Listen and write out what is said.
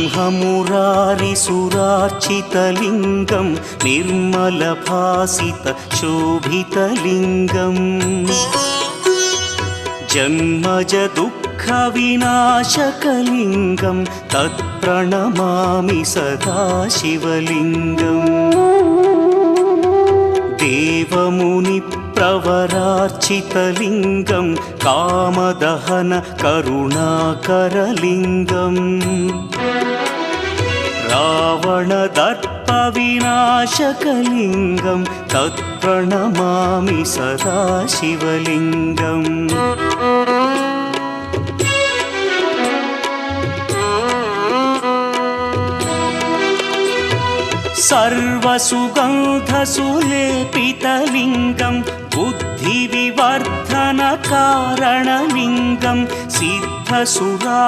ब्रह्ममुरारिसुरार्चितलिङ्गं निर्मलभासितशोभितलिङ्गम् जन्मजदुःखविनाशकलिङ्गं तत्प्रणमामि सदा शिवलिङ्गम् देवमुनिप्रवरार्चितलिङ्गं कामदहन करुणाकरलिङ्गम् रावणदर्पविनाशकलिङ्गं तत्प्रणमामि सदा शिवलिङ्गम् सर्वसुगन्धसुलेपितलिङ्गं बुद्धिविवर्धनकारणलिङ्गं सिद्धसुरा